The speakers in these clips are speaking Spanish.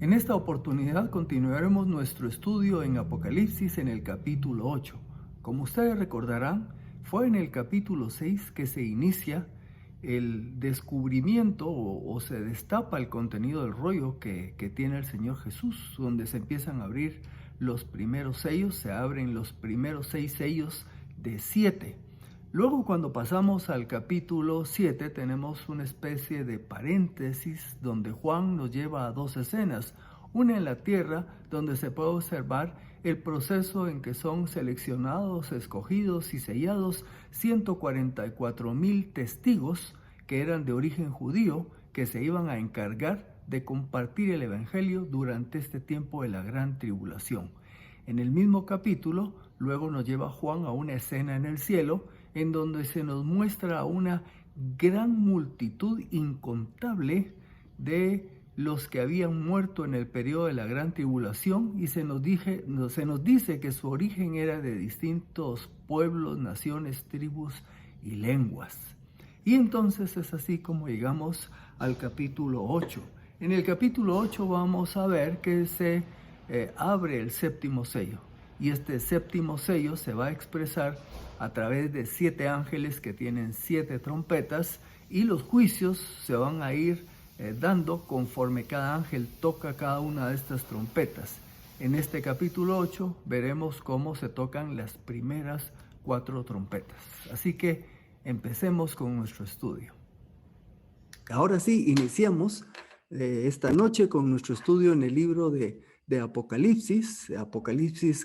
En esta oportunidad continuaremos nuestro estudio en Apocalipsis en el capítulo 8. Como ustedes recordarán, fue en el capítulo 6 que se inicia el descubrimiento o se destapa el contenido del rollo que tiene el Señor Jesús, donde se empiezan a abrir los primeros sellos, se abren los primeros 6 sellos de 7. Luego, cuando pasamos al capítulo 7, tenemos una especie de paréntesis donde Juan nos lleva a dos escenas. Una en la tierra, donde se puede observar el proceso en que son seleccionados, escogidos y sellados 144,000 testigos que eran de origen judío, que se iban a encargar de compartir el evangelio durante este tiempo de la gran tribulación. En el mismo capítulo, luego nos lleva Juan a una escena en el cielo, en donde se nos muestra una gran multitud incontable de los que habían muerto en el periodo de la gran tribulación, y se nos dice que su origen era de distintos pueblos, naciones, tribus y lenguas. Y entonces es así como llegamos al capítulo 8. En el capítulo 8 vamos a ver que se abre el séptimo sello. Y este séptimo sello se va a expresar a través de 7 ángeles que tienen 7 trompetas, y los juicios se van a ir dando conforme cada ángel toca cada una de estas trompetas. En este capítulo 8 veremos cómo se tocan las primeras 4 trompetas. Así que empecemos con nuestro estudio. Ahora sí, iniciamos esta noche con nuestro estudio en el libro de Apocalipsis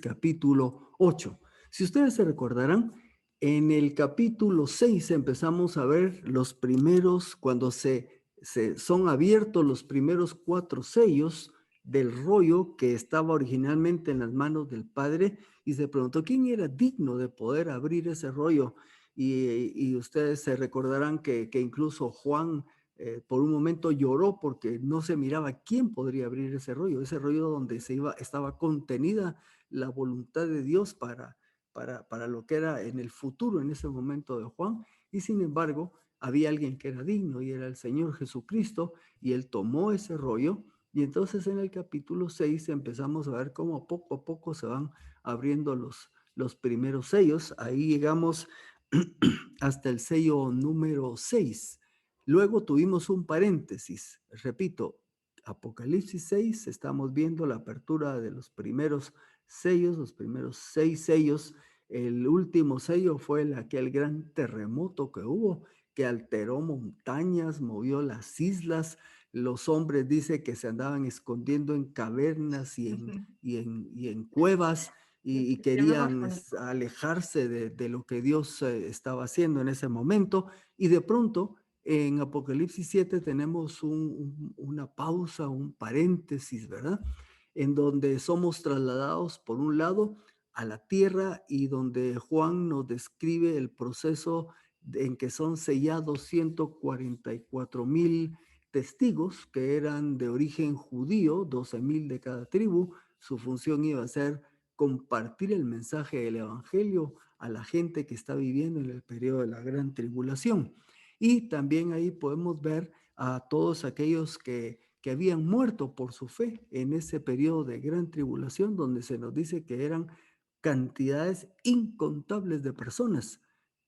capítulo 8. Si ustedes se recordarán, en el capítulo 6 empezamos a ver los primeros, cuando son abiertos los primeros 4 sellos del rollo que estaba originalmente en las manos del Padre, y se preguntó quién era digno de poder abrir ese rollo. Y ustedes se recordarán que incluso Juan por un momento lloró porque no se miraba quién podría abrir ese rollo donde estaba contenida la voluntad de Dios para lo que era en el futuro, en ese momento de Juan. Y sin embargo, había alguien que era digno, y era el Señor Jesucristo, y él tomó ese rollo. Y entonces en el capítulo 6 empezamos a ver cómo poco a poco se van abriendo los primeros sellos. Ahí llegamos hasta el sello número 6. Luego tuvimos un paréntesis, repito, Apocalipsis 6, estamos viendo la apertura de los primeros sellos, los primeros 6 sellos. El último sello fue aquel gran terremoto que hubo, que alteró montañas, movió las islas. Los hombres dice que se andaban escondiendo en cavernas y en cuevas, y querían alejarse de lo que Dios estaba haciendo en ese momento. Y de pronto, en Apocalipsis 7 tenemos una pausa, un paréntesis, ¿verdad? En donde somos trasladados, por un lado, a la tierra, y donde Juan nos describe el proceso en que son sellados 144,000 testigos que eran de origen judío, 12,000 de cada tribu. Su función iba a ser compartir el mensaje del evangelio a la gente que está viviendo en el periodo de la gran tribulación. Y también ahí podemos ver a todos aquellos que habían muerto por su fe en ese periodo de gran tribulación, donde se nos dice que eran cantidades incontables de personas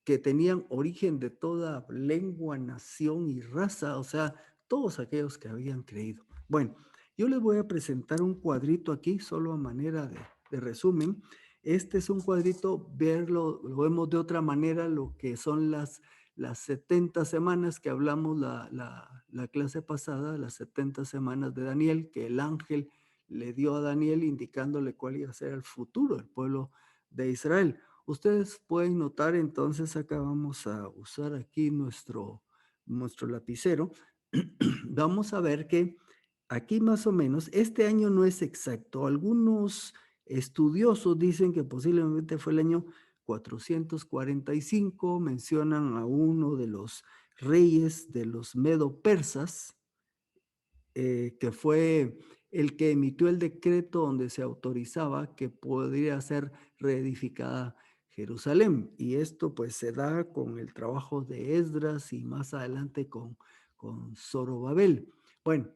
que tenían origen de toda lengua, nación y raza, o sea, todos aquellos que habían creído. Bueno, yo les voy a presentar un cuadrito aquí, solo a manera de resumen. Este es un cuadrito, lo vemos de otra manera, lo que son las 70 semanas que hablamos la clase pasada, las 70 semanas de Daniel, que el ángel le dio a Daniel indicándole cuál iba a ser el futuro del pueblo de Israel. Ustedes pueden notar, entonces acá vamos a usar aquí nuestro lapicero. Vamos a ver que aquí más o menos, este año no es exacto. Algunos estudiosos dicen que posiblemente fue el año 445, mencionan a uno de los reyes de los medo-persas, que fue el que emitió el decreto donde se autorizaba que podría ser reedificada Jerusalén. Y esto pues se da con el trabajo de Esdras y más adelante con Zorobabel. Bueno,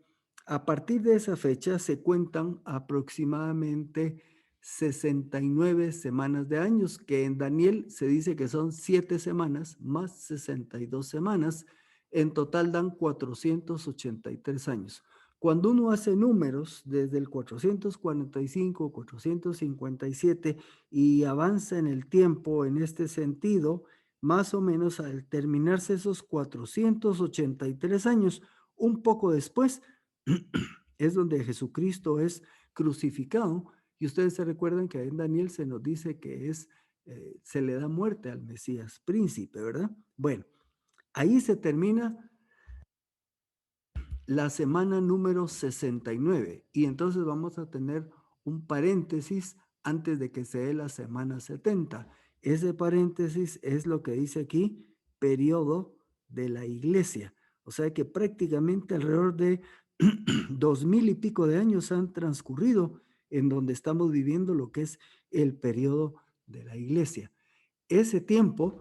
A partir de esa fecha se cuentan aproximadamente 69 semanas de años, que en Daniel se dice que son 7 semanas más 62 semanas, en total dan 483 años. Cuando uno hace números desde el 445, 457 y avanza en el tiempo en este sentido, más o menos al terminarse esos 483 años, un poco después, es donde Jesucristo es crucificado. Y ustedes se recuerdan que en Daniel se nos dice que se le da muerte al Mesías príncipe, ¿verdad? Bueno, ahí se termina la semana número 69 y entonces vamos a tener un paréntesis antes de que se dé la semana 70. Ese paréntesis es lo que dice aquí, periodo de la iglesia. O sea que prácticamente alrededor de 2000 y pico de años han transcurrido en donde estamos viviendo lo que es el periodo de la iglesia. Ese tiempo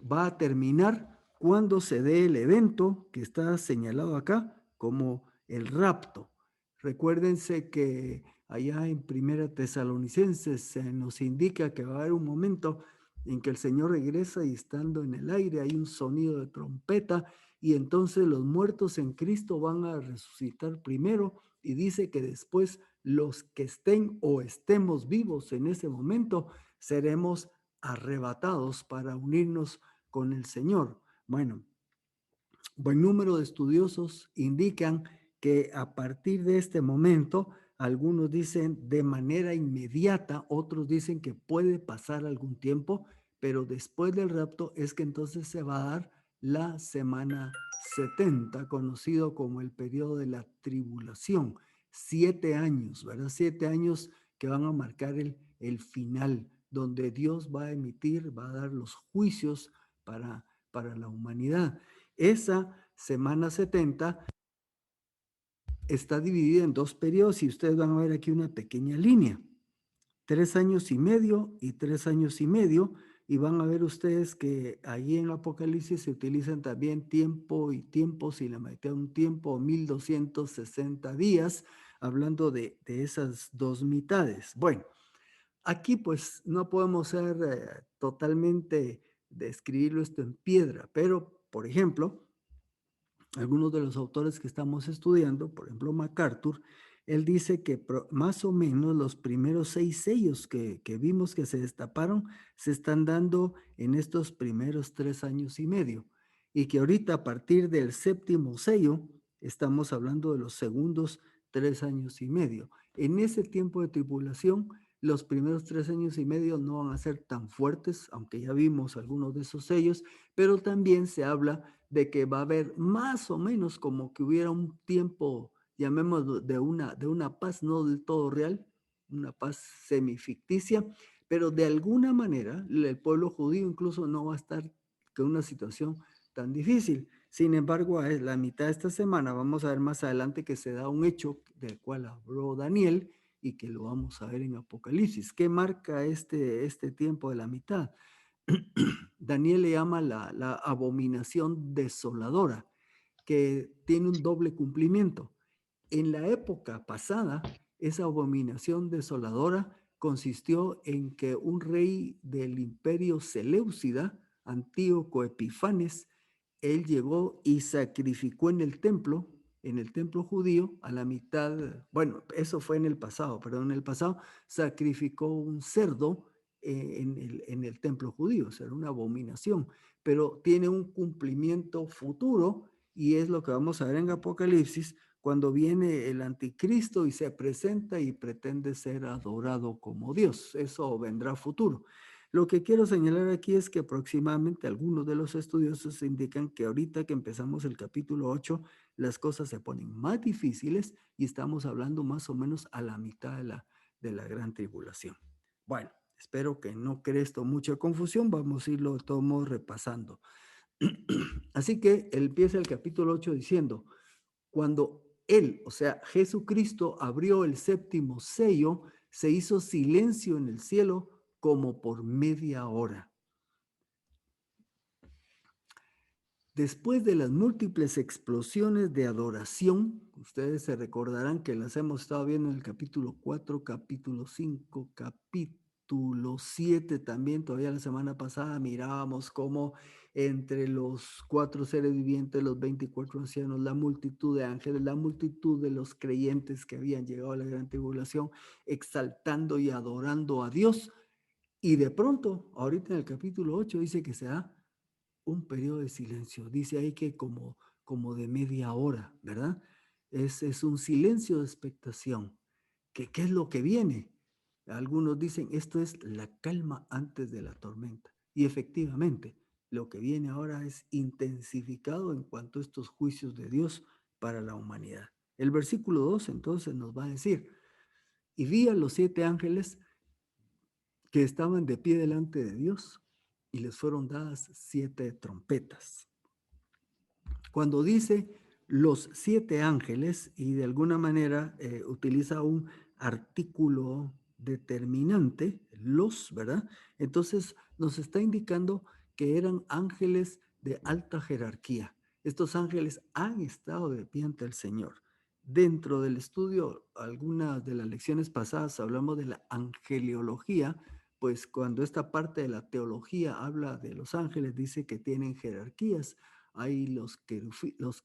va a terminar cuando se dé el evento que está señalado acá como el rapto. Recuérdense que allá en Primera Tesalonicenses se nos indica que va a haber un momento en que el Señor regresa y estando en el aire hay un sonido de trompeta y entonces los muertos en Cristo van a resucitar primero y dice que después los que estén o estemos vivos en ese momento seremos arrebatados para unirnos con el Señor. Bueno, buen número de estudiosos indican que a partir de este momento, algunos dicen de manera inmediata, otros dicen que puede pasar algún tiempo, pero después del rapto es que entonces se va a dar la semana 70, conocido como el periodo de la tribulación. 7 años, ¿verdad? 7 años que van a marcar el final, donde Dios va a emitir, va a dar los juicios para la humanidad. Esa semana 70 está dividida en dos periodos y ustedes van a ver aquí una pequeña línea. 3 años y medio y 3 años y medio. Y van a ver ustedes que allí en Apocalipsis se utilizan también tiempo y tiempos y la mitad de un tiempo, 1260 días, hablando de esas dos mitades. Bueno, aquí pues no podemos ser totalmente describirlo esto en piedra, pero por ejemplo, algunos de los autores que estamos estudiando, por ejemplo MacArthur, él dice que más o menos los primeros 6 sellos que vimos que se destaparon se están dando en estos primeros 3 años y medio y que ahorita a partir del séptimo sello estamos hablando de los segundos 3 años y medio. En ese tiempo de tribulación, los primeros 3 años y medio no van a ser tan fuertes, aunque ya vimos algunos de esos sellos, pero también se habla de que va a haber más o menos como que hubiera un tiempo, llamémoslo, de una paz no del todo real, una paz semificticia, pero de alguna manera el pueblo judío incluso no va a estar con una situación tan difícil. Sin embargo, a la mitad de esta semana vamos a ver más adelante que se da un hecho del cual habló Daniel y que lo vamos a ver en Apocalipsis. ¿Qué marca este tiempo de la mitad? Daniel le llama la abominación desoladora, que tiene un doble cumplimiento. En la época pasada, esa abominación desoladora consistió en que un rey del imperio Seleucida, Antíoco Epifanes, él llegó y sacrificó en el templo judío, a la mitad, bueno, eso fue en el pasado, perdón, en el pasado, sacrificó un cerdo en el templo judío, o sea, era una abominación, pero tiene un cumplimiento futuro y es lo que vamos a ver en Apocalipsis, cuando viene el anticristo y se presenta y pretende ser adorado como Dios. Eso vendrá futuro. Lo que quiero señalar aquí es que aproximadamente algunos de los estudiosos indican que ahorita que empezamos el capítulo 8, las cosas se ponen más difíciles y estamos hablando más o menos a la mitad de la gran tribulación. Bueno, espero que no cree esto mucha confusión, vamos a irlo de todos modos repasando. Así que él empieza el capítulo 8 diciendo, cuando él, o sea, Jesucristo abrió el séptimo sello, se hizo silencio en el cielo como por media hora. Después de las múltiples explosiones de adoración, ustedes se recordarán que las hemos estado viendo en el capítulo 4, capítulo 5, capítulo 7 también. Todavía la semana pasada mirábamos cómo entre los 4 seres vivientes, los 24 ancianos, la multitud de ángeles, la multitud de los creyentes que habían llegado a la gran tribulación, exaltando y adorando a Dios. Y de pronto, ahorita en el capítulo 8 dice que se da un periodo de silencio. Dice ahí que como de media hora, ¿verdad? Es un silencio de expectación. ¿Qué es lo que viene? Algunos dicen, esto es la calma antes de la tormenta. Y efectivamente, lo que viene ahora es intensificado en cuanto a estos juicios de Dios para la humanidad. El versículo 2 entonces nos va a decir, y vi a los 7 ángeles que estaban de pie delante de Dios y les fueron dadas 7 trompetas. Cuando dice los 7 ángeles y de alguna manera utiliza un artículo determinante, los, ¿verdad? Entonces nos está indicando que eran ángeles de alta jerarquía. Estos ángeles han estado de pie ante el Señor. Dentro del estudio, algunas de las lecciones pasadas hablamos de la angeliología, pues cuando esta parte de la teología habla de los ángeles, dice que tienen jerarquías. Hay los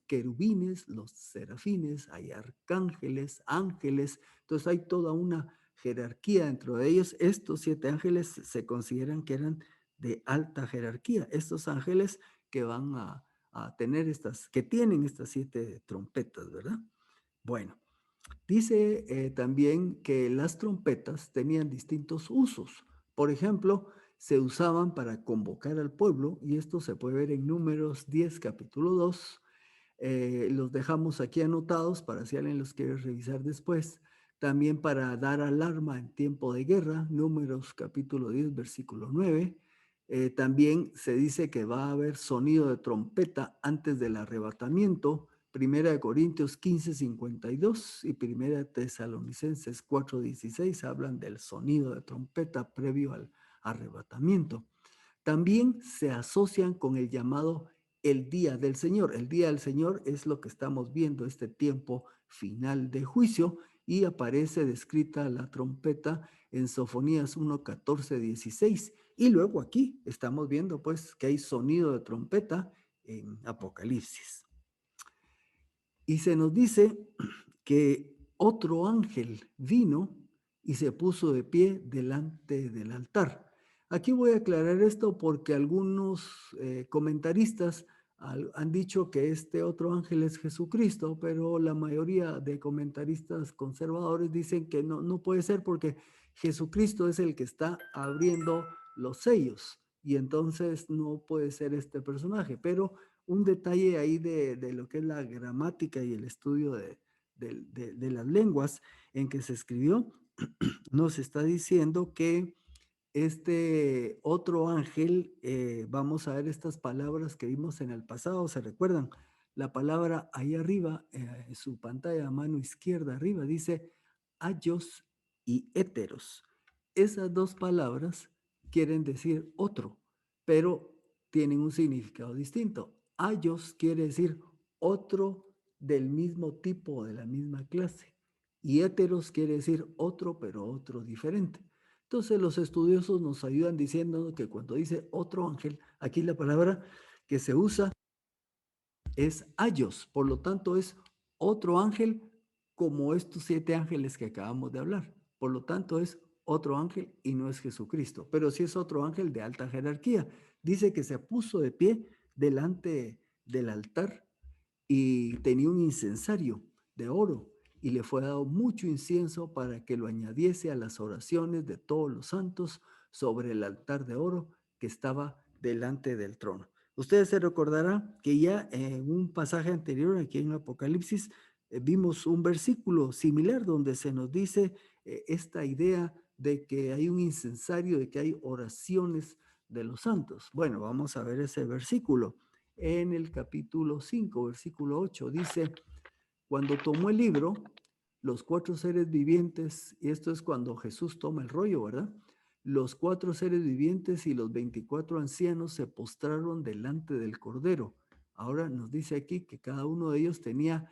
querubines, los serafines, hay arcángeles, ángeles. Entonces hay toda una jerarquía dentro de ellos. Estos 7 ángeles se consideran que eran de alta jerarquía. Estos ángeles que van a tener que tienen estas 7 trompetas, ¿verdad? Bueno, dice también que las trompetas tenían distintos usos. Por ejemplo, se usaban para convocar al pueblo, y esto se puede ver en Números 10, capítulo 2. Los dejamos aquí anotados para si alguien los quiere revisar después. También para dar alarma en tiempo de guerra, Números capítulo 10, versículo 9. También se dice que va a haber sonido de trompeta antes del arrebatamiento. Primera de Corintios 15:52 y Primera de Tesalonicenses 4:16 hablan del sonido de trompeta previo al arrebatamiento. También se asocian con el llamado el día del Señor. El día del Señor es lo que estamos viendo, este tiempo final de juicio, y aparece descrita la trompeta en Sofonías 1:14-16. Y luego aquí estamos viendo pues que hay sonido de trompeta en Apocalipsis. Y se nos dice que otro ángel vino y se puso de pie delante del altar. Aquí voy a aclarar esto porque algunos comentaristas han dicho que este otro ángel es Jesucristo, pero la mayoría de comentaristas conservadores dicen que no puede ser porque Jesucristo es el que está abriendo los sellos y entonces no puede ser este personaje. Pero un detalle ahí de lo que es la gramática y el estudio de las lenguas en que se escribió, nos está diciendo que este otro ángel, vamos a ver estas palabras que vimos en el pasado, ¿se recuerdan? La palabra ahí arriba, en su pantalla a mano izquierda arriba, dice ayos y héteros. Esas dos palabras quieren decir otro, pero tienen un significado distinto. Ayos quiere decir otro del mismo tipo, de la misma clase. Y héteros quiere decir otro, pero otro diferente. Entonces los estudiosos nos ayudan diciendo que cuando dice otro ángel, aquí la palabra que se usa es ayos, por lo tanto es otro ángel como estos 7 ángeles que acabamos de hablar. Por lo tanto es otro ángel y no es Jesucristo, pero sí es otro ángel de alta jerarquía. Dice que se puso de pie delante del altar y tenía un incensario de oro y le fue dado mucho incienso para que lo añadiese a las oraciones de todos los santos sobre el altar de oro que estaba delante del trono. Ustedes se recordarán que ya en un pasaje anterior, aquí en Apocalipsis, vimos un versículo similar donde se nos dice esta idea de que hay un incensario, de que hay oraciones de los santos. Bueno, vamos a ver ese versículo. En el capítulo 5, versículo 8, dice, cuando tomó el libro, los 4 seres vivientes, y esto es cuando Jesús toma el rollo, ¿verdad? Los 4 seres vivientes y los 24 ancianos se postraron delante del Cordero, Ahora nos dice aquí que cada uno de ellos tenía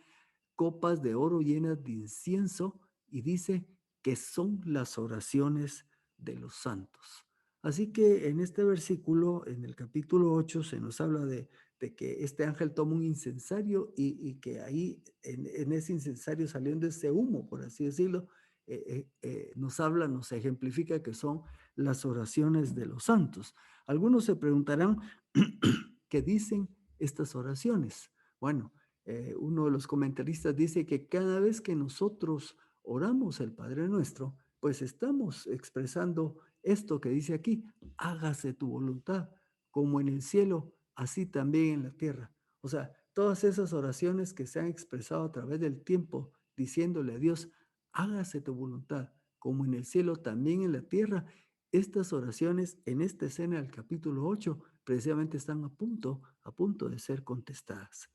copas de oro llenas de incienso y dice que son las oraciones de los santos. Así que en este versículo, en el capítulo 8, se nos habla de que este ángel toma un incensario y que ahí en ese incensario saliendo ese humo, por así decirlo, nos habla, nos ejemplifica que son las oraciones de los santos. Algunos se preguntarán, ¿qué dicen estas oraciones? Bueno, uno de los comentaristas dice que cada vez que nosotros oramos el Padre Nuestro, pues estamos expresando esto que dice aquí: hágase tu voluntad, como en el cielo, así también en la tierra. O sea, todas esas oraciones que se han expresado a través del tiempo, diciéndole a Dios: hágase tu voluntad, como en el cielo, también en la tierra. Estas oraciones en esta escena del capítulo 8 precisamente están a punto de ser contestadas.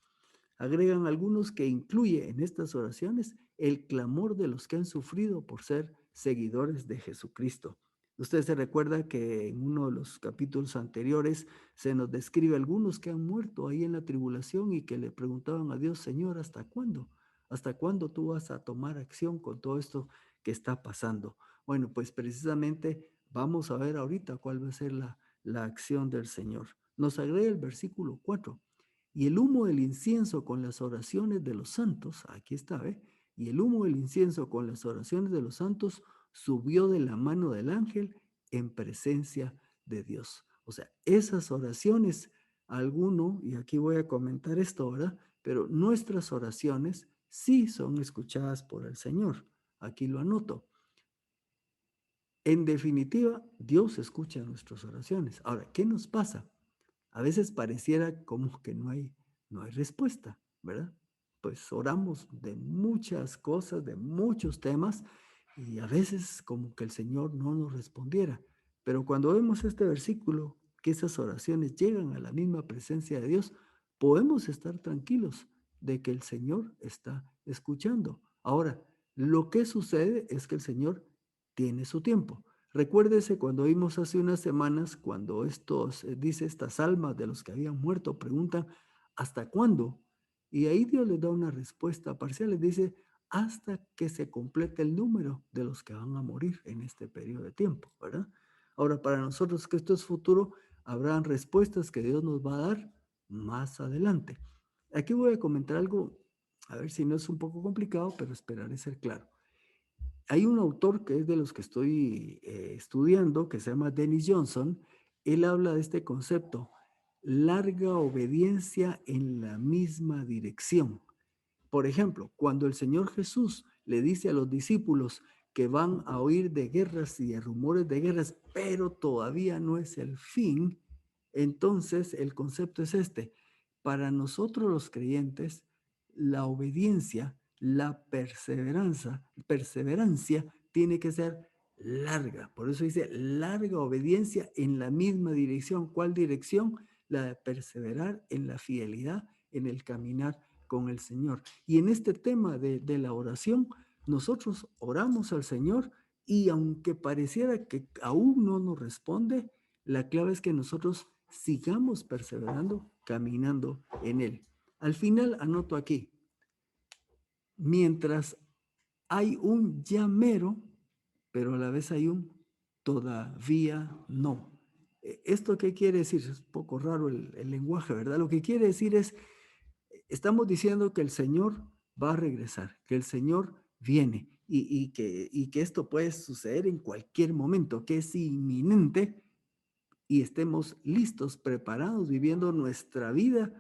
Agregan algunos que incluye en estas oraciones el clamor de los que han sufrido por ser seguidores de Jesucristo. Usted se recuerda que en uno de los capítulos anteriores se nos describe algunos que han muerto ahí en la tribulación y que le preguntaban a Dios: Señor, ¿hasta cuándo? ¿Hasta cuándo tú vas a tomar acción con todo esto que está pasando? Bueno, pues precisamente vamos a ver ahorita cuál va a ser la acción del Señor. Nos agrega el versículo 4: y el humo del incienso con las oraciones de los santos, aquí está, ¿ve? Y el humo del incienso con las oraciones de los santos subió de la mano del ángel en presencia de Dios. O sea, esas oraciones, alguno, y aquí voy a comentar esto ahora, pero nuestras oraciones sí son escuchadas por el Señor. Aquí lo anoto. En definitiva, Dios escucha nuestras oraciones. Ahora, ¿qué nos pasa? A veces pareciera como que no hay respuesta, ¿verdad? Pues oramos de muchas cosas, de muchos temas, y a veces como que el Señor no nos respondiera. Pero cuando vemos este versículo, que esas oraciones llegan a la misma presencia de Dios, podemos estar tranquilos de que el Señor está escuchando. Ahora, lo que sucede es que el Señor tiene su tiempo. Recuérdese cuando vimos hace unas semanas, cuando dice estas almas de los que habían muerto, preguntan: ¿hasta cuándo? Y ahí Dios les da una respuesta parcial, les dice: hasta que se complete el número de los que van a morir en este periodo de tiempo, ¿verdad? Ahora, para nosotros que esto es futuro, habrán respuestas que Dios nos va a dar más adelante. Aquí voy a comentar algo, a ver si no es un poco complicado, pero esperaré ser claro. Hay un autor que es de los que estoy estudiando, que se llama Dennis Johnson. Él habla de este concepto: larga obediencia en la misma dirección. Por ejemplo, cuando el Señor Jesús le dice a los discípulos que van a oír de guerras y de rumores de guerras, pero todavía no es el fin, entonces el concepto es este: para nosotros los creyentes, la obediencia, la perseverancia tiene que ser larga. Por eso dice larga obediencia en la misma dirección. ¿Cuál dirección? La de perseverar en la fidelidad, en el caminar con el Señor. Y en este tema de la oración, nosotros oramos al Señor y aunque pareciera que aún no nos responde, la clave es que nosotros sigamos perseverando, caminando en Él. Al final anoto aquí: mientras hay un llamero, pero a la vez hay un todavía no. ¿Esto qué quiere decir? Es un poco raro el lenguaje, ¿verdad? Lo que quiere decir es: estamos diciendo que el Señor va a regresar, que el Señor viene y que esto puede suceder en cualquier momento, que es inminente, y estemos listos, preparados, viviendo nuestra vida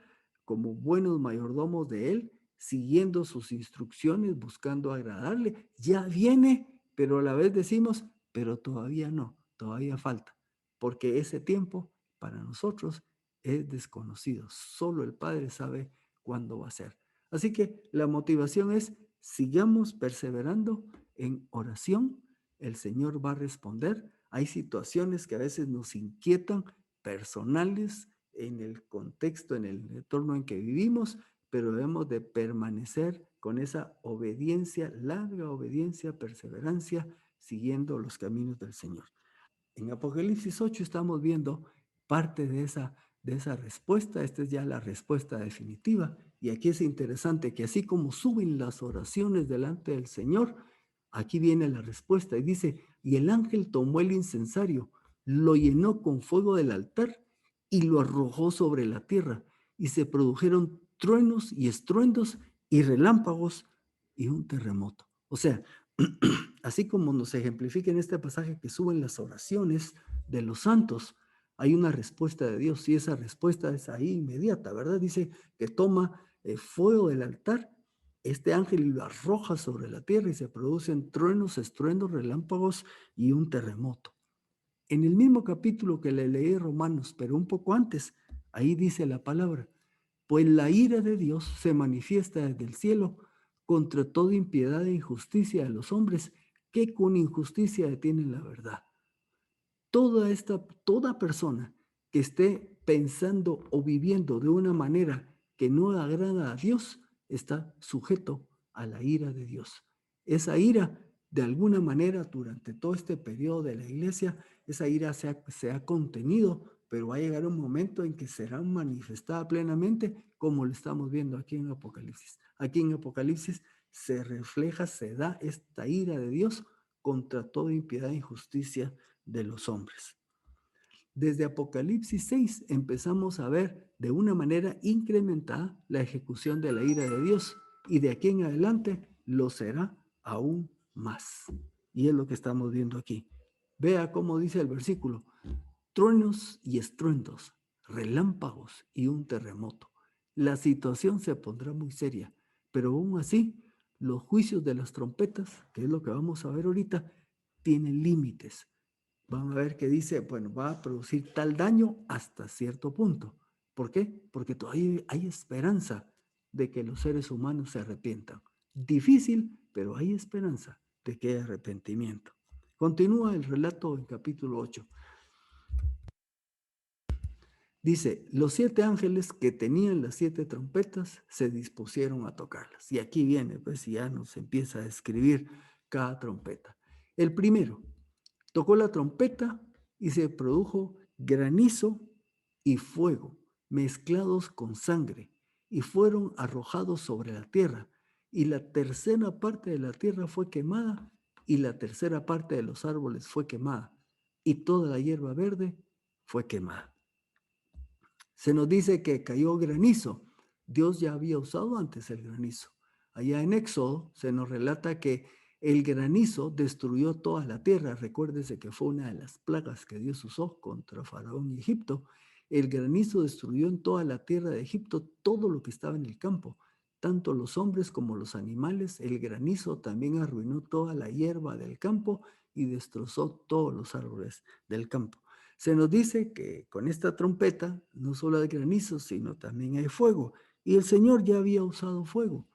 como buenos mayordomos de Él, siguiendo sus instrucciones, buscando agradarle. Ya viene, pero a la vez decimos: pero todavía no, todavía falta, porque ese tiempo para nosotros es desconocido. Solo el Padre sabe cuándo va a ser. Así que la motivación es: sigamos perseverando en oración, el Señor va a responder. Hay situaciones que a veces nos inquietan, personales, en el contexto, en el entorno en que vivimos, pero debemos de permanecer con esa obediencia, larga obediencia, perseverancia, siguiendo los caminos del Señor. En Apocalipsis 8 estamos viendo parte de esa respuesta. Esta es ya la respuesta definitiva. Y aquí es interesante que así como suben las oraciones delante del Señor, aquí viene la respuesta y dice, y el ángel tomó el incensario, lo llenó con fuego del altar y lo arrojó sobre la tierra. Y se produjeron truenos y estruendos y relámpagos y un terremoto. O sea, así como nos ejemplifica en este pasaje que suben las oraciones de los santos, hay una respuesta de Dios y esa respuesta es ahí inmediata, ¿verdad? Dice que toma fuego del altar, este ángel lo arroja sobre la tierra y se producen truenos, estruendos, relámpagos y un terremoto. En el mismo capítulo que le leí Romanos, pero un poco antes, ahí dice la palabra, pues la ira de Dios se manifiesta desde el cielo contra toda impiedad e injusticia de los hombres que con injusticia detienen la verdad. Toda persona que esté pensando o viviendo de una manera que no agrada a Dios está sujeto a la ira de Dios. Esa ira, de alguna manera, durante todo este periodo de la iglesia, esa ira se ha contenido, pero va a llegar un momento en que será manifestada plenamente, como lo estamos viendo aquí en Apocalipsis. Aquí en Apocalipsis se refleja, se da esta ira de Dios contra toda impiedad e injusticia de los hombres. Desde Apocalipsis 6 empezamos a ver de una manera incrementada la ejecución de la ira de Dios y de aquí en adelante lo será aún más. Y es lo que estamos viendo aquí. Vea cómo dice el versículo, truenos y estruendos, relámpagos y un terremoto. La situación se pondrá muy seria, pero aún así los juicios de las trompetas, que es lo que vamos a ver ahorita, tienen límites. Van a ver que dice, bueno, va a producir tal daño hasta cierto punto. ¿Por qué? Porque todavía hay esperanza de que los seres humanos se arrepientan. Difícil, pero hay esperanza de que haya arrepentimiento. Continúa el relato en capítulo 8. Dice, los 7 ángeles que tenían las 7 trompetas se dispusieron a tocarlas. Y aquí viene, pues ya nos empieza a describir cada trompeta. El primero tocó la trompeta y se produjo granizo y fuego mezclados con sangre y fueron arrojados sobre la tierra. Y la tercera parte de la tierra fue quemada y la tercera parte de los árboles fue quemada y toda la hierba verde fue quemada. Se nos dice que cayó granizo. Dios ya había usado antes el granizo. Allá en Éxodo se nos relata que el granizo destruyó toda la tierra. Recuérdese que fue una de las plagas que Dios usó contra Faraón y Egipto. El granizo destruyó en toda la tierra de Egipto todo lo que estaba en el campo, tanto los hombres como los animales. El granizo también arruinó toda la hierba del campo y destrozó todos los árboles del campo. Se nos dice que con esta trompeta no solo hay granizo, sino también hay fuego. Y el Señor ya había usado fuego.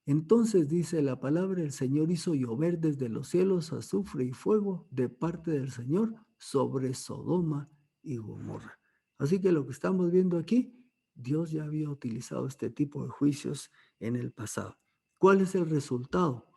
Entonces dice la palabra, el Señor hizo llover desde los cielos azufre y fuego de parte del Señor sobre Sodoma y Gomorra. Así que lo que estamos viendo aquí, Dios ya había utilizado este tipo de juicios en el pasado. ¿Cuál es el resultado?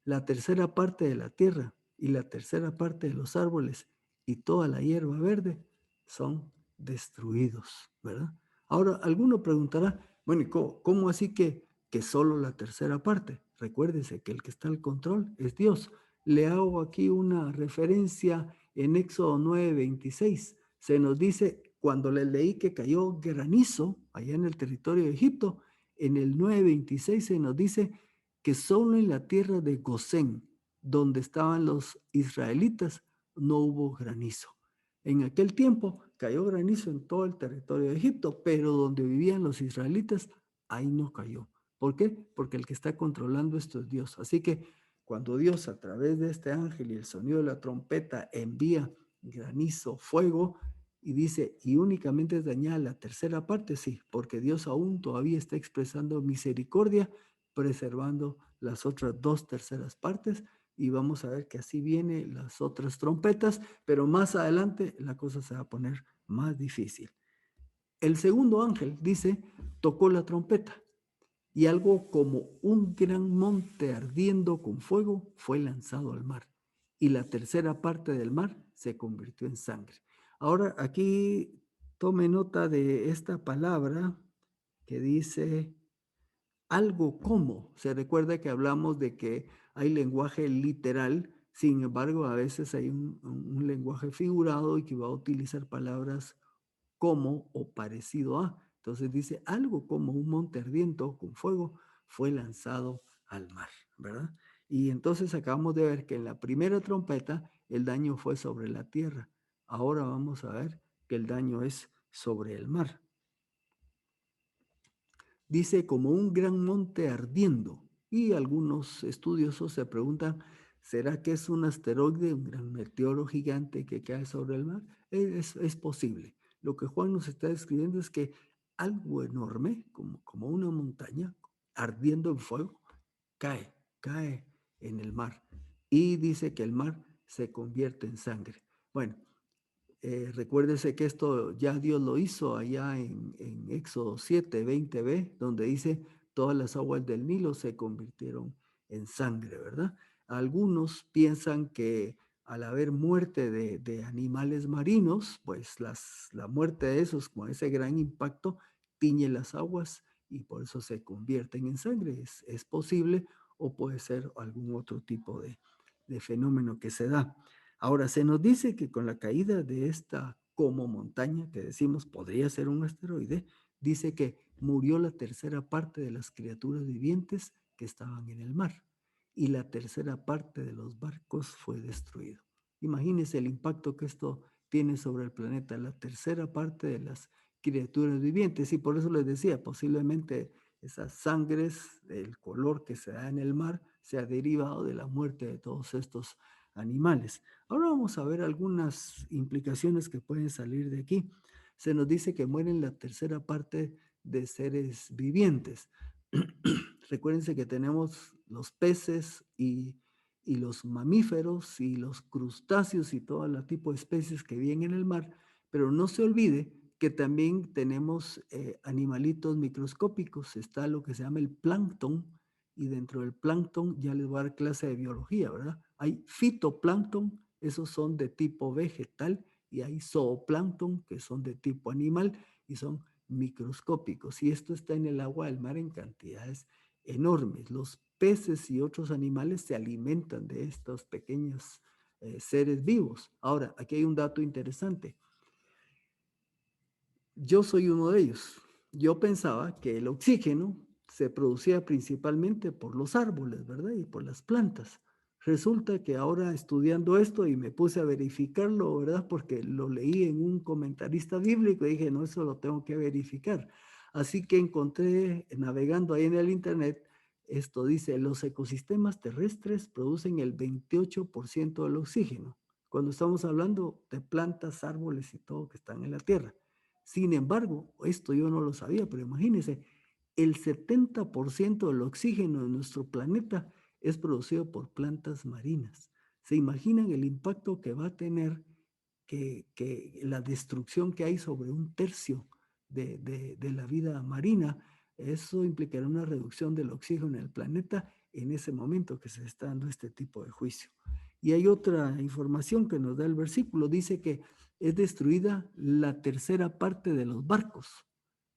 La tercera parte de la tierra y la tercera parte de los árboles y toda la hierba verde son destruidos, ¿verdad? Ahora, alguno preguntará, bueno, ¿y cómo así que solo la tercera parte? Recuérdese que el que está al control es Dios. Le hago aquí una referencia en Éxodo 9:26. Se nos dice, cuando le leí que cayó granizo allá en el territorio de Egipto, en el 9:26 se nos dice que solo en la tierra de Gosén, donde estaban los israelitas, no hubo granizo. En aquel tiempo cayó granizo en todo el territorio de Egipto, pero donde vivían los israelitas, ahí no cayó. ¿Por qué? Porque el que está controlando esto es Dios. Así que cuando Dios a través de este ángel y el sonido de la trompeta envía granizo, fuego, y dice, y únicamente es dañada la tercera parte, sí, porque Dios aún todavía está expresando misericordia preservando las otras 2/3 partes y vamos a ver que así vienen las otras trompetas, pero más adelante la cosa se va a poner más difícil. El segundo ángel, dice, tocó la trompeta y algo como un gran monte ardiendo con fuego fue lanzado al mar y la tercera parte del mar se convirtió en sangre. Ahora aquí Tome nota de esta palabra que dice algo como. Se recuerda que hablamos de que hay lenguaje literal, sin embargo, a veces hay un lenguaje figurado y que va a utilizar palabras como o parecido a. Entonces dice algo como un monte ardiente con fuego fue lanzado al mar, ¿verdad? Y entonces acabamos de ver que en la primera trompeta el daño fue sobre la tierra. Ahora vamos a ver que el daño es sobre el mar. Dice como un gran monte ardiendo. Y algunos estudiosos se preguntan, ¿será que es un asteroide, un gran meteoro gigante que cae sobre el mar? Es posible. Lo que Juan nos está describiendo es que algo enorme, como una montaña, ardiendo en fuego, cae en el mar. Y dice que el mar se convierte en sangre. Bueno, recuérdese que esto ya Dios lo hizo allá en Éxodo 7, 20b, donde dice, todas las aguas del Nilo se convirtieron en sangre, ¿verdad? Algunos piensan que al haber muerte de animales marinos, pues la muerte de esos con ese gran impacto tiñe las aguas y por eso se convierten en sangre. Es posible o puede ser algún otro tipo de fenómeno que se da. Ahora, se nos dice que con la caída de esta como montaña, que decimos podría ser un asteroide, dice que murió la tercera parte de las criaturas vivientes que estaban en el mar y la tercera parte de los barcos fue destruido. Imagínense el impacto que esto tiene sobre el planeta, la tercera parte de las criaturas vivientes, y por eso les decía, posiblemente esas sangres, el color que se da en el mar, sea derivado de la muerte de todos estos animales. Ahora vamos a ver algunas implicaciones que pueden salir de aquí. Se nos dice que mueren la tercera parte de seres vivientes. Recuérdense que tenemos los peces y los mamíferos y los crustáceos y todo el tipo de especies que viven en el mar, pero no se olvide que también tenemos animalitos microscópicos. Está lo que se llama el plancton, y dentro del plancton ya les voy a dar clase de biología, ¿verdad? Hay fitoplancton, esos son de tipo vegetal, y hay zooplancton, que son de tipo animal y son microscópicos. Y esto está en el agua del mar en cantidades enormes. Los peces y otros animales se alimentan de estos pequeños seres vivos. Ahora, aquí hay un dato interesante. Yo soy uno de ellos. Yo pensaba que el oxígeno se producía principalmente por los árboles, ¿verdad? Y por las plantas. Resulta que ahora estudiando esto y me puse a verificarlo, ¿verdad? Porque lo leí en un comentarista bíblico y dije, no, eso lo tengo que verificar. Así que encontré, navegando ahí en el internet, esto dice, los ecosistemas terrestres producen el 28% del oxígeno, cuando estamos hablando de plantas, árboles y todo que están en la Tierra. Sin embargo, esto yo no lo sabía, pero imagínense, el 70% del oxígeno de nuestro planeta es producido por plantas marinas. ¿Se imaginan el impacto que va a tener que la destrucción que hay sobre un tercio de la vida marina? Eso implicará una reducción del oxígeno en el planeta en ese momento que se está dando este tipo de juicio. Y hay otra información que nos da el versículo, dice que es destruida la tercera parte de los barcos.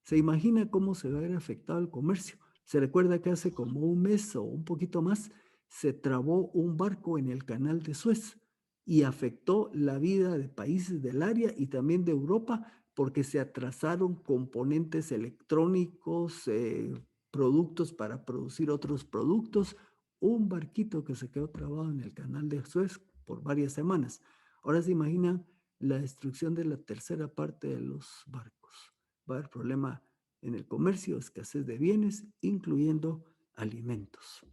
¿Se imagina cómo se va a ver afectado el comercio? Se recuerda que hace como un mes o un poquito más se trabó un barco en el canal de Suez y afectó la vida de países del área y también de Europa porque se atrasaron componentes electrónicos, productos para producir otros productos. Un barquito que se quedó trabado en el canal de Suez por varias semanas. Ahora se imaginan la destrucción de la tercera parte de los barcos. Va a haber problema en el comercio, escasez de bienes, incluyendo alimentos.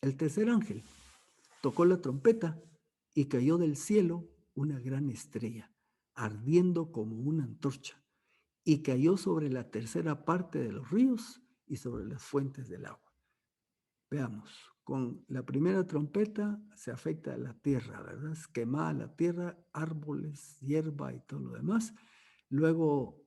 El tercer ángel tocó la trompeta y cayó del cielo una gran estrella, ardiendo como una antorcha, y cayó sobre la tercera parte de los ríos y sobre las fuentes del agua. Veamos, con la primera trompeta se afecta a la tierra, ¿verdad? Es quemada la tierra, árboles, hierba y todo lo demás. Luego,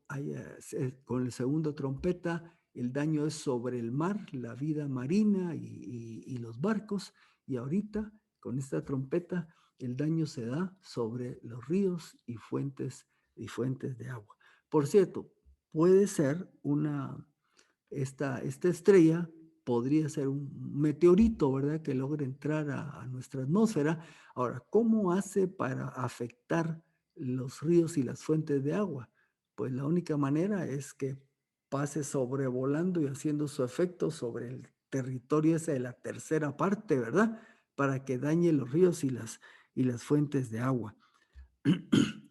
con la segunda trompeta, el daño es sobre el mar, la vida marina y los barcos. Y ahorita, con esta trompeta, el daño se da sobre los ríos y fuentes y fuentes de agua. Por cierto, puede ser esta estrella podría ser un meteorito, ¿verdad? Que logre entrar a nuestra atmósfera. Ahora, ¿cómo hace para afectar los ríos y las fuentes de agua? Pues la única manera es que pase sobrevolando y haciendo su efecto sobre el territorio ese de la tercera parte, ¿verdad? Para que dañe los ríos y las fuentes de agua.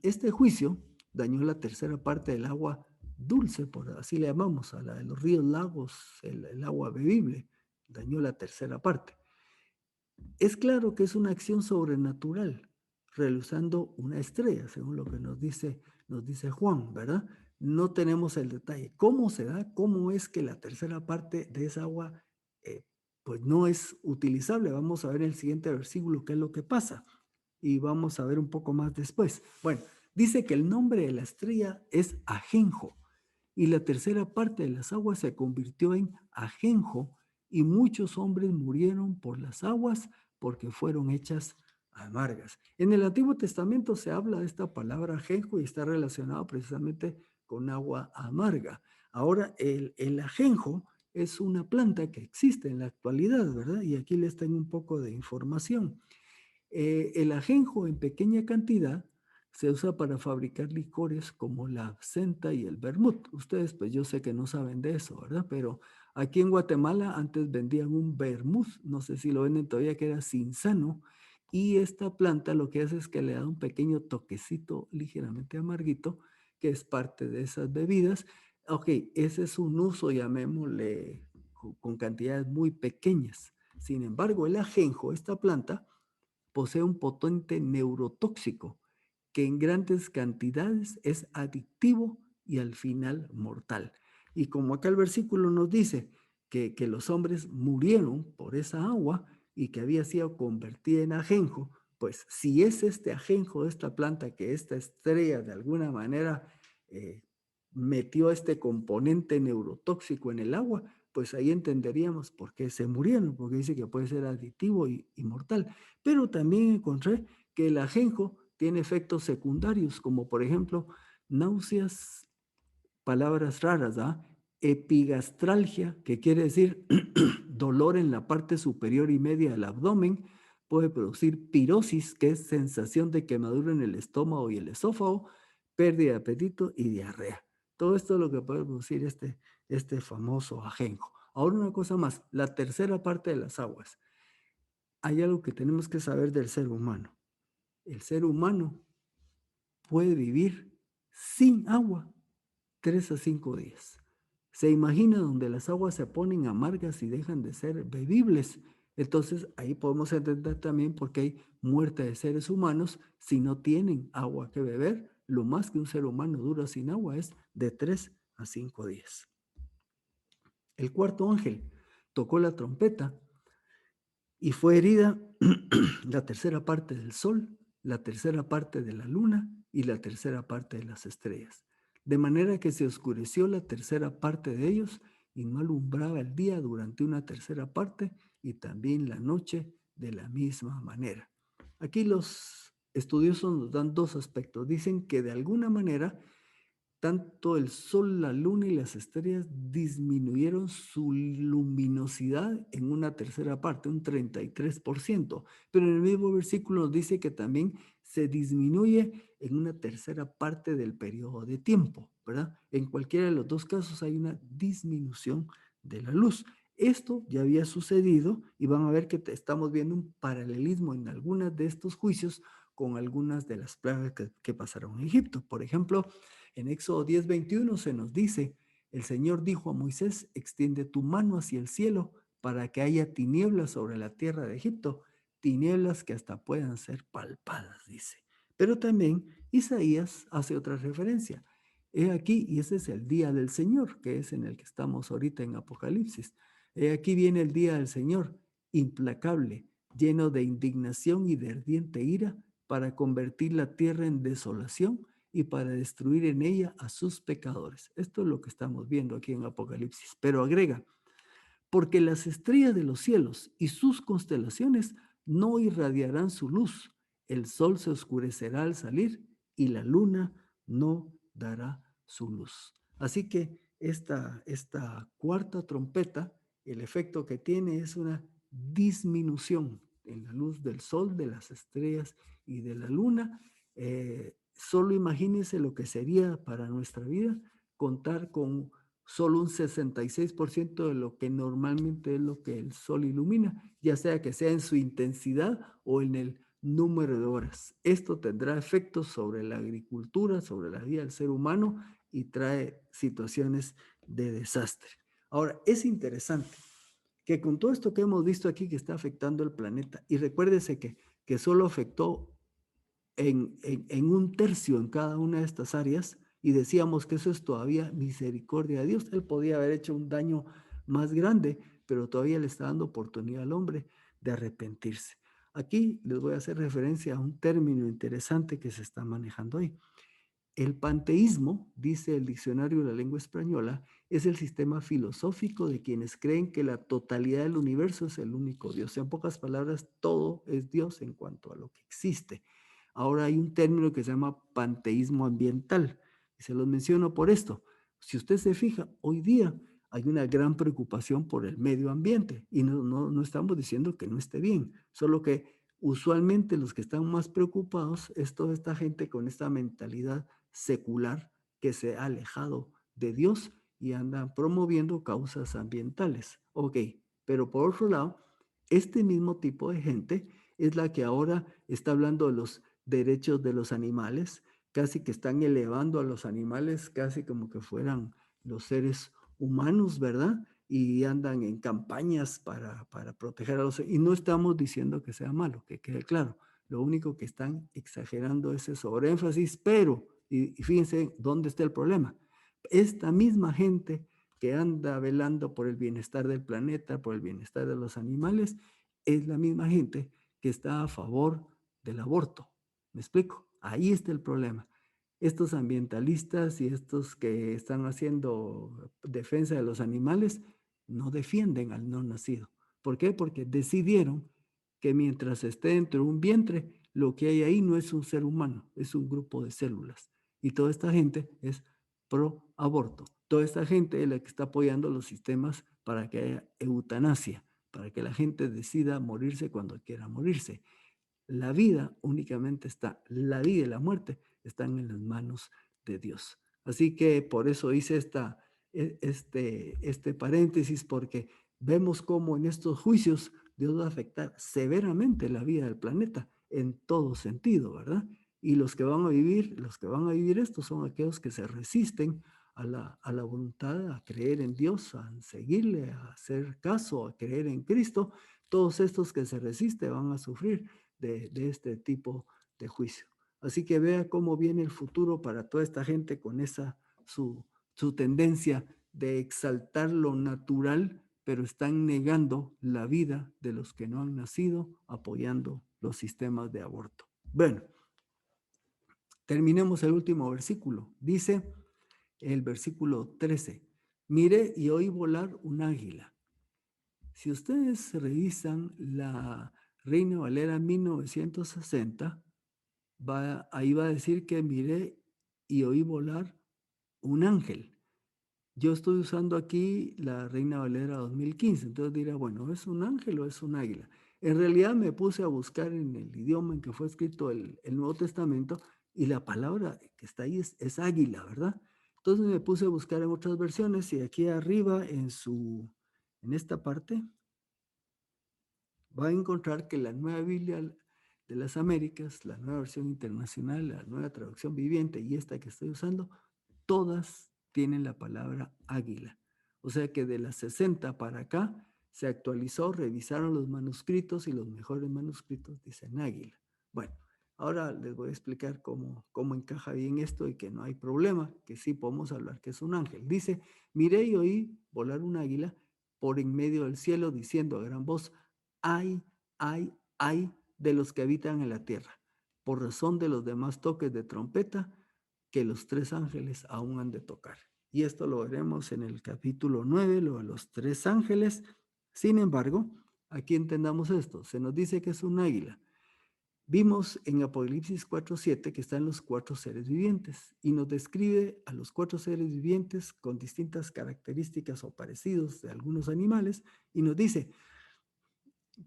Este juicio dañó la tercera parte del agua dulce, por así le llamamos, a la de los ríos, lagos, el agua bebible, dañó la tercera parte. Es claro que es una acción sobrenatural, realizando una estrella, según lo que nos dice Juan, ¿verdad? No tenemos el detalle. ¿Cómo se da? ¿Cómo es que la tercera parte de esa agua eh, pues no es utilizable? Vamos a ver en el siguiente versículo qué es lo que pasa y vamos a ver un poco más después. Bueno, dice que el nombre de la estrella es Ajenjo y la tercera parte de las aguas se convirtió en Ajenjo y muchos hombres murieron por las aguas porque fueron hechas amargas. En el Antiguo Testamento se habla de esta palabra ajenjo y está relacionado precisamente con agua amarga. Ahora, el ajenjo es una planta que existe en la actualidad, ¿verdad? Y aquí les tengo un poco de información. El ajenjo en pequeña cantidad se usa para fabricar licores como la absenta y el vermut. Ustedes, pues yo sé que no saben de eso, ¿verdad? Pero aquí en Guatemala antes vendían un vermut, no sé si lo venden todavía, que era cinzano, y esta planta lo que hace es que le da un pequeño toquecito ligeramente amarguito, que es parte de esas bebidas. Ok, ese es un uso, llamémosle, con cantidades muy pequeñas. Sin embargo, el ajenjo, esta planta, posee un potente neurotóxico que en grandes cantidades es adictivo y al final mortal. Y como acá el versículo nos dice que los hombres murieron por esa agua y que había sido convertida en ajenjo, pues si es este ajenjo de esta planta que esta estrella de alguna manera eh, metió este componente neurotóxico en el agua, pues ahí entenderíamos por qué se murieron, porque dice que puede ser adictivo y mortal. Pero también encontré que el ajenjo tiene efectos secundarios, como por ejemplo náuseas, palabras raras, ¿ah? Epigastralgia, que quiere decir dolor en la parte superior y media del abdomen, puede producir pirosis, que es sensación de quemadura en el estómago y el esófago, pérdida de apetito y diarrea. Todo esto es lo que puede producir este famoso ajenjo. Ahora una cosa más, la tercera parte de las aguas. Hay algo que tenemos que saber del ser humano. El ser humano puede vivir sin agua 3 a 5 días. Se imagina donde las aguas se ponen amargas y dejan de ser bebibles. Entonces ahí podemos entender también por qué hay muerte de seres humanos si no tienen agua que beber. Lo más que un ser humano dura sin agua es de 3 a 5 días. El cuarto ángel tocó la trompeta y fue herida la tercera parte del sol, la tercera parte de la luna y la tercera parte de las estrellas. De manera que se oscureció la tercera parte de ellos y no alumbraba el día durante una tercera parte y también la noche de la misma manera. Aquí los estudiosos nos dan dos aspectos. Dicen que de alguna manera tanto el sol, la luna y las estrellas disminuyeron su luminosidad en una tercera parte, un 33%. Pero en el mismo versículo nos dice que también se disminuye en una tercera parte del periodo de tiempo, ¿verdad? En cualquiera de los dos casos hay una disminución de la luz. Esto ya había sucedido y van a ver que estamos viendo un paralelismo en algunos de estos juicios con algunas de las plagas que pasaron en Egipto. Por ejemplo, en Éxodo 10:21 se nos dice, el Señor dijo a Moisés, extiende tu mano hacia el cielo para que haya tinieblas sobre la tierra de Egipto, tinieblas que hasta puedan ser palpadas, dice. Pero también Isaías hace otra referencia. He aquí, y ese es el día del Señor, que es en el que estamos ahorita en Apocalipsis. He aquí viene el día del Señor, implacable, lleno de indignación y de ardiente ira, para convertir la tierra en desolación y para destruir en ella a sus pecadores. Esto es lo que estamos viendo aquí en Apocalipsis. Pero agrega, porque las estrellas de los cielos y sus constelaciones no irradiarán su luz, el sol se oscurecerá al salir y la luna no dará su luz. Así que esta cuarta trompeta, el efecto que tiene es una disminución en la luz del sol, de las estrellas y de la luna. Solo imagínense lo que sería para nuestra vida contar con solo un 66% de lo que normalmente es lo que el sol ilumina, ya sea que sea en su intensidad o en el número de horas. Esto tendrá efectos sobre la agricultura, sobre la vida del ser humano y trae situaciones de desastre. Ahora, es interesante que con todo esto que hemos visto aquí que está afectando el planeta, y recuérdese que solo afectó en un tercio en cada una de estas áreas, y decíamos que eso es todavía misericordia de Dios. Él podía haber hecho un daño más grande, pero todavía le está dando oportunidad al hombre de arrepentirse. Aquí les voy a hacer referencia a un término interesante que se está manejando hoy. El panteísmo, dice el diccionario de la lengua española, es el sistema filosófico de quienes creen que la totalidad del universo es el único Dios. En pocas palabras, todo es Dios en cuanto a lo que existe. Ahora hay un término que se llama panteísmo ambiental, y se los menciono por esto. Si usted se fija, hoy día hay una gran preocupación por el medio ambiente, y no estamos diciendo que no esté bien, solo que usualmente los que están más preocupados es toda esta gente con esta mentalidad secular que se ha alejado de Dios y anda promoviendo causas ambientales. Ok, pero por otro lado, este mismo tipo de gente es la que ahora está hablando de los derechos de los animales, casi que están elevando a los animales casi como que fueran los seres humanos, ¿verdad? Y andan en campañas para proteger a los... Y no estamos diciendo que sea malo, que quede claro. Lo único que están exagerando es ese sobreénfasis, pero, y fíjense dónde está el problema. Esta misma gente que anda velando por el bienestar del planeta, por el bienestar de los animales, es la misma gente que está a favor del aborto. ¿Me explico? Ahí está el problema. Estos ambientalistas y estos que están haciendo defensa de los animales no defienden al no nacido. ¿Por qué? Porque decidieron que mientras esté dentro de un vientre, lo que hay ahí no es un ser humano, es un grupo de células. Y toda esta gente es pro aborto. Toda esta gente es la que está apoyando los sistemas para que haya eutanasia, para que la gente decida morirse cuando quiera morirse. La vida únicamente está, la vida y la muerte están en las manos de Dios. Así que por eso hice este paréntesis, porque vemos cómo en estos juicios Dios va a afectar severamente la vida del planeta en todo sentido, ¿verdad? Y los que van a vivir esto son aquellos que se resisten a la voluntad, a creer en Dios, a seguirle, a hacer caso, a creer en Cristo. Todos estos que se resisten van a sufrir de este tipo de juicio. Así que vea cómo viene el futuro para toda esta gente con su tendencia de exaltar lo natural, pero están negando la vida de los que no han nacido, apoyando los sistemas de aborto. Bueno, terminemos el último versículo. Dice el versículo 13, miré y oí volar un águila. Si ustedes revisan la Reina Valera 1960, ahí va a decir que miré y oí volar un ángel. Yo estoy usando aquí la Reina Valera 2015, entonces dirá, bueno, ¿es un ángel o es un águila? En realidad me puse a buscar en el idioma en que fue escrito el Nuevo Testamento, y la palabra que está ahí es águila, ¿verdad? Entonces me puse a buscar en otras versiones, y aquí arriba en esta parte va a encontrar que la Nueva Biblia de las Américas, la Nueva Versión Internacional, la Nueva Traducción Viviente y esta que estoy usando, todas tienen la palabra águila. O sea que de las 60 para acá se actualizó, revisaron los manuscritos, y los mejores manuscritos dicen águila. Bueno, ahora les voy a explicar cómo encaja bien esto y que no hay problema, que sí podemos hablar que es un ángel. Dice, miré y oí volar un águila por en medio del cielo, diciendo a gran voz, ay, ay de los que habitan en la tierra, por razón de los demás toques de trompeta que los tres ángeles aún han de tocar. Y esto lo veremos en el capítulo 9, lo de los tres ángeles. Sin embargo, aquí entendamos esto, se nos dice que es un águila. Vimos en Apocalipsis 4:7 que están los 4 seres vivientes y nos describe a los 4 seres vivientes con distintas características o parecidos de algunos animales y nos dice,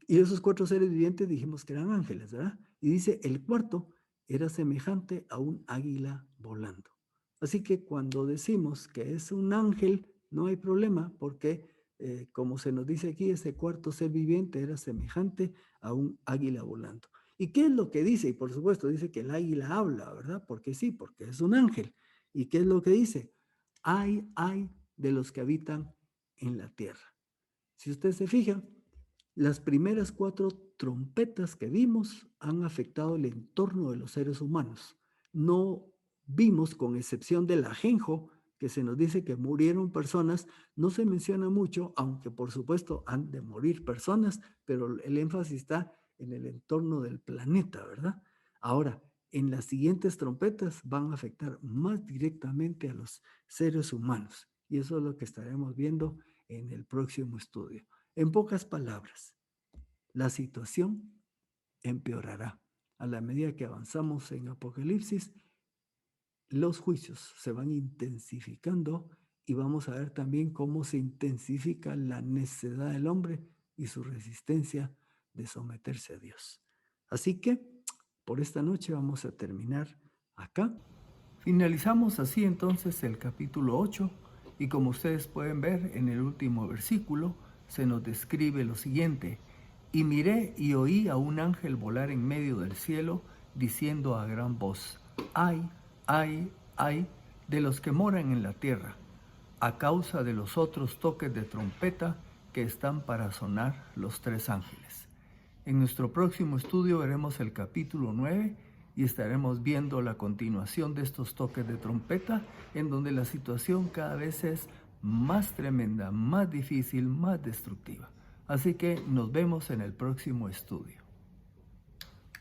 y esos 4 seres vivientes dijimos que eran ángeles, ¿verdad? Y dice, el cuarto era semejante a un águila volando. Así que cuando decimos que es un ángel, no hay problema porque, como se nos dice aquí, ese cuarto ser viviente era semejante a un águila volando. ¿Y qué es lo que dice? Y por supuesto dice que el águila habla, ¿verdad? Porque sí, porque es un ángel. ¿Y qué es lo que dice? Ay de los que habitan en la tierra. Si usted se fija, las primeras 4 trompetas que vimos han afectado el entorno de los seres humanos. No vimos, con excepción del ajenjo, que se nos dice que murieron personas, no se menciona mucho, aunque por supuesto han de morir personas, pero el énfasis está en el entorno del planeta, ¿verdad? Ahora, en las siguientes trompetas van a afectar más directamente a los seres humanos, y eso es lo que estaremos viendo en el próximo estudio. En pocas palabras, la situación empeorará. A la medida que avanzamos en Apocalipsis, los juicios se van intensificando y vamos a ver también cómo se intensifica la necedad del hombre y su resistencia de someterse a Dios. Así que por esta noche vamos a terminar acá. Finalizamos así entonces el capítulo 8 y como ustedes pueden ver en el último versículo se nos describe lo siguiente: y miré y oí a un ángel volar en medio del cielo diciendo a gran voz: ay, ay, ay de los que moran en la tierra, a causa de los otros toques de trompeta que están para sonar los 3 ángeles. En nuestro próximo estudio veremos el capítulo 9 y estaremos viendo la continuación de estos toques de trompeta, en donde la situación cada vez es más tremenda, más difícil, más destructiva. Así que nos vemos en el próximo estudio.